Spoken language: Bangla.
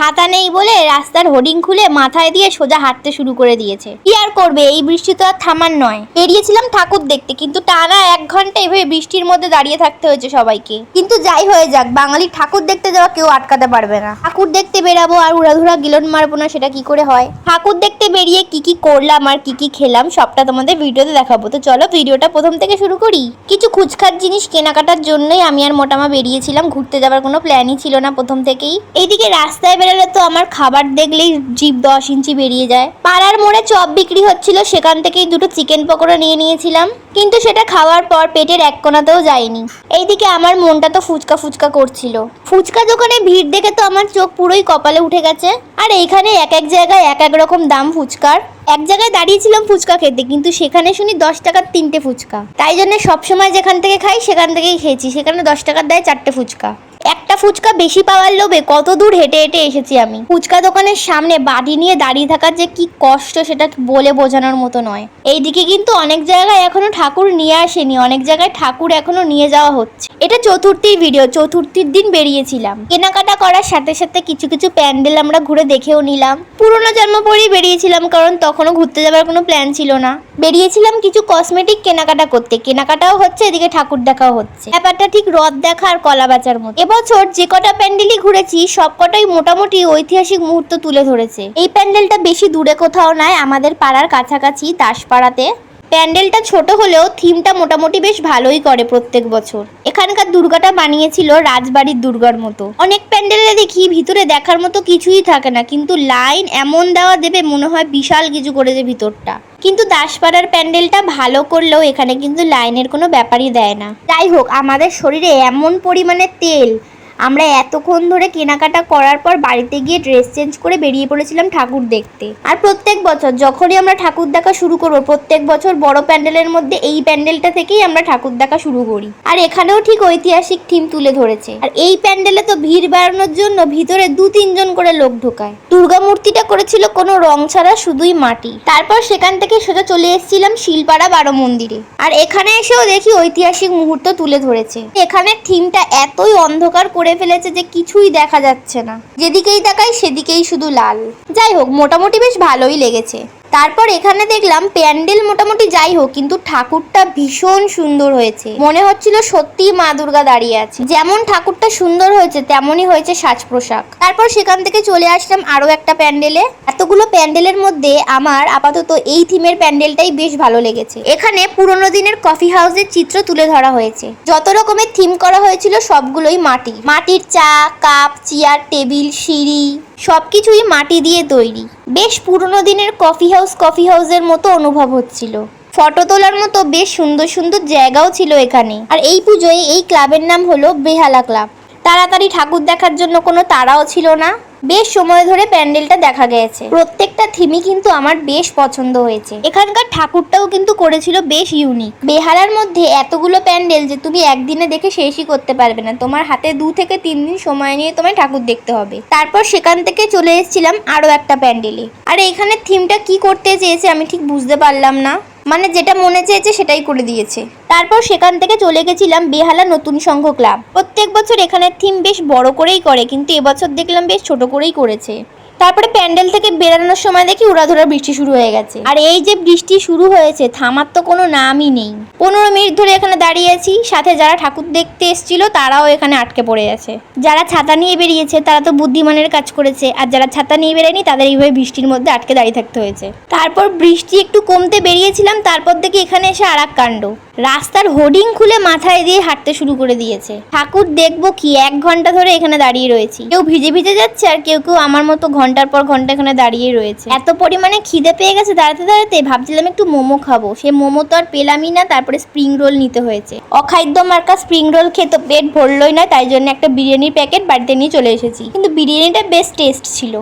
ছাতা নেই বলে রাস্তার হোর্ডিং খুলে মাথায় দিয়ে সোজা হাঁটতে শুরু করে দিয়েছে। কি আর করবে, এই বৃষ্টি তো আর থামার নয়। বেরিয়েছিলাম ঠাকুর দেখতে, কিন্তু টানা 1 ঘন্টা এভাবে বৃষ্টির মধ্যে দাঁড়িয়ে থাকতে হয়েছে সবাইকে। কিন্তু যাই হয়ে যাক, বাঙালি ঠাকুর দেখতে যাওয়া কেউ আটকাতে পারবে না। ঠাকুর দেখতে বেরাবো আর উড়াধুরা গিলন মারবো না, সেটা কি করে হয়? ঠাকুর দেখতে বেরিয়ে কি কি করলাম আর কি কি খেলাম সবটা তোমাদের ভিডিওতে দেখাবো। তো চলো ভিডিওটা প্রথম থেকে শুরু করি। কিছু খুচখাট জিনিস কেনাকাটার জন্যই আমি আর মোটামা বেরিয়েছিলাম। ঘুরতে যাওয়ার কোনো প্ল্যানই ছিল না প্রথম থেকেই। এইদিকে রাস্তায় বেরোলে তো আমার খাবার দেখলেই জিভ 10 ইঞ্চি বেরিয়ে যায়। পাড়ার মোড়ে চপ বিক্রি হচ্ছিল, সেখান থেকেই 2টো চিকেন পকোড়া নিয়ে নিয়েছিলাম, কিন্তু সেটা খাওয়ার পর পেটের এক কোণাতেও যায়নি। এইদিকে আমার মনটা তো ফুচকা ফুচকা করছিল। ফুচকা দোকানে ভিড় দেখে তো আমার চোখ পুরোই কপালে উঠে গেছে। আর এইখানে এক এক জায়গায় এক এক রকম দাম ফুচকার। এক জায়গায় দাঁড়িয়েছিলাম ফুচকা খেতে, কিন্তু সেখানে শুনি 10 টাকার 3টে ফুচকা। তাই জন্য সবসময় যেখান থেকে খাই সেখান থেকেই খেয়েছি। সেখানে 10 টাকার দেয় 4টে ফুচকা। একটা ফুচকা বেশি পাওয়ার লোভে কত দূর হেঁটে হেঁটে এসেছি আমি। ফুচকা দোকানের সামনে বাড়ি নিয়ে দাঁড়িয়ে থাকার যে কি কষ্ট সেটা বলে বোঝানোর মতো নয়। এইদিকে কিন্তু অনেক জায়গায় এখনো ঠাকুর নিয়ে আসেনি, অনেক জায়গায় ঠাকুর এখনো নিয়ে যাওয়া হচ্ছে। এটা চতুর্থীর ভিডিও, চতুর্থীর দিন বেরিয়েছিলাম। কেনাকাটা করার সাথে সাথে কিছু কিছু প্যান্ডেল আমরা ঘুরে দেখেও নিলাম। পুরোনো জন্ম পরেই বেরিয়েছিলাম, কারণ তখনও ঘুরতে যাওয়ার কোনো প্ল্যান ছিল না। বেরিয়েছিলাম কিছু কসমেটিক কেনাকাটা করতে। কেনাকাটাও হচ্ছে, এদিকে ঠাকুর দেখাও হচ্ছে। ব্যাপারটা ঠিক রথ দেখা আর কলা বেচার মতো। এবছর যে কটা প্যান্ডেলই ঘুরেছি সব কটাই মোটামুটি ঐতিহাসিক মুহূর্ত তুলে ধরেছে। এই প্যান্ডেলটা বেশি দূরে কোথাও নয়, আমাদের পাড়ার কাছাকাছি দাসপাড়াতে। প্যান্ডেলটা ছোট হলেও থিমটা মোটামুটি বেশ ভালোই করে প্রত্যেক বছর। এখানকার দুর্গাটা বানিয়েছিল রাজবাড়ির দুর্গার মতো। অনেক প্যান্ডেলে দেখি ভিতরে দেখার মতো কিছুই থাকে না, কিন্তু লাইন এমন দেওয়া দেবে মনে হয় বিশাল কিছু করেছে ভিতরটা। কিন্তু দাসপাড়ার প্যান্ডেলটা ভালো করলেও এখানে কিন্তু লাইনের কোনো ব্যাপারই দেয় না। যাই হোক, আমাদের শরীরে এমন পরিমাণে তেল, আমরা এতক্ষণ ধরে কেনাকাটা করার পর বাড়িতে গিয়ে ড্রেস চেঞ্জ করে বেরিয়ে পড়েছিলাম ঠাকুর দেখতে। আর প্রত্যেক বছর যখনই আমরা ঠাকুর দেখা শুরু করবো, প্রত্যেক বছর বড় প্যান্ডেলের মধ্যে এই প্যান্ডেলটা থেকেই আমরা ঠাকুর দেখা শুরু করি। আর এখানেও ঠিক ঐতিহাসিক থিম তুলে ধরেছে। আর এই প্যান্ডেলে তো ভিড় বাড়ানোর জন্য ভিতরে 2-3 জন করে লোক ঢোকায়। দুর্গা মূর্তিটা করেছিল কোনো রং ছাড়া, শুধুই মাটি। তারপর সেখান থেকে সোজা চলে এসেছিলাম শিলপাড়া 12 মন্দিরে। আর এখানে এসেও দেখি ঐতিহাসিক মুহূর্ত তুলে ধরেছে। এখানের থিমটা এতই অন্ধকার করে ফেলেছে যে কিছুই দেখা যাচ্ছে না, যেদিকেই তাকাই সেদিকেই শুধু লাল। যাই হোক, মোটামুটি বেশ ভালোই লেগেছে। তারপর এখানে দেখলাম প্যান্ডেল মোটামুটি যাই হোক, কিন্তু ঠাকুরটা ভীষণ সুন্দর হয়েছে। মনে হচ্ছিল সত্যি মা দুর্গা দাঁড়িয়ে আছে। যেমন ঠাকুরটা সুন্দর হয়েছে তেমনই হয়েছে সাজ পোশাক। তারপর সেখান থেকে চলে আসলাম আরো একটা প্যান্ডেলে। এতগুলো প্যান্ডেলের মধ্যে আমার আপাতত এই থিমের প্যান্ডেলটাই বেশ ভালো লেগেছে। এখানে পুরোনো দিনের কফি হাউসের চিত্র তুলে ধরা হয়েছে। যত রকমের থিম করা হয়েছিল সবগুলোই মাটির চা কাপ, চেয়ার, টেবিল, সিঁড়ি সবকিছুই মাটি দিয়ে তৈরি। বেশ পুরোনো দিনের কফি হাউসের মতো অনুভব হচ্ছিল। ফটো তোলার মতো বেশ সুন্দর সুন্দর জায়গাও ছিল এখানে। আর এই পুজোয় এই ক্লাবের নাম হলো বেহালা ক্লাব। তাড়াতাড়ি ঠাকুর দেখার জন্য কোনো তাড়াও ছিল না। বেশ সময় ধরে প্যান্ডেলটা দেখা গেছে। প্রত্যেকটা থিমই কিন্তু আমার বেশ পছন্দ হয়েছে। এখানকার ঠাকুরটাও কিন্তু করেছিল বেশ ইউনিক। বেহালার মধ্যে এতগুলো প্যান্ডেল যে তুমি একদিনে দেখে শেষই করতে পারবে না। তোমার হাতে 2 থেকে 3 দিন সময় নিয়ে তোমায় ঠাকুর দেখতে হবে। তারপর সেখান থেকে চলে এসেছিলাম আরো একটা প্যান্ডেলে। আর এখানে থিমটা কি করতে চেয়েছে আমি ঠিক বুঝতে পারলাম না। মানে যেটা মনে চেয়েছে সেটাই করে দিয়েছে। তারপর সেখান থেকে চলে গেছিলাম বেহালা নতুন সংঘ ক্লাব। প্রত্যেক বছর এখানের থিম বেশ বড় করেই করে, কিন্তু এবছর দেখলাম বেশ ছোট করেই করেছে। তারপরে প্যান্ডেল থেকে বেরানোর সময় দেখি উড়াধুরা বৃষ্টি শুরু হয়ে গেছে। আর এই যে বৃষ্টি শুরু হয়েছে, থামার তো কোনো নামই নেই। 15 মিনিট ধরে এখানে দাঁড়িয়ে আছি। সাথে যারা ঠাকুর দেখতে এসেছিল তারাও এখানে আটকে পড়ে আছে। যারা ছাতা নিয়ে বেরিয়েছে তারা তো বুদ্ধিমানের কাজ করেছে, আর যারা ছাতা নিয়ে বেরোয়নি তাদের এইভাবে বৃষ্টির মধ্যে আটকে দাঁড়িয়ে থাকতে হয়েছে। তারপর বৃষ্টি একটু কমতে বেরিয়েছিলাম, তারপর দেখি এখানে এসে আর এক কাণ্ড। রাস্তার হোর্ডিং খুলে মাথায় দিয়ে হাঁটতে শুরু করে দিয়েছে। ঠাকুর দেখবো কি, 1 ঘন্টা ধরে এখানে দাঁড়িয়ে রয়েছি। কেউ ভিজে ভিজে যাচ্ছে, আর কেউ কেউ আমার মতো ঘন্টার পর ঘন্টা এখানে দাঁড়িয়ে রয়েছে। এত পরিমাণে খিদে পেয়ে গেছে দাঁড়াতে দাঁড়াতে, ভাবছিলাম একটু মোমো খাবো। সে মোমো তো আর পেলামই না। তারপরে স্প্রিং রোল নিতে হয়েছে। অখাদ্য মার্কা স্প্রিং রোল খেয়ে তো পেট ভরলই না, তাই জন্য একটা বিরিয়ানির প্যাকেট বাড়িতে নিয়ে চলে এসেছি। কিন্তু বিরিয়ানিটা বেশ টেস্ট ছিল।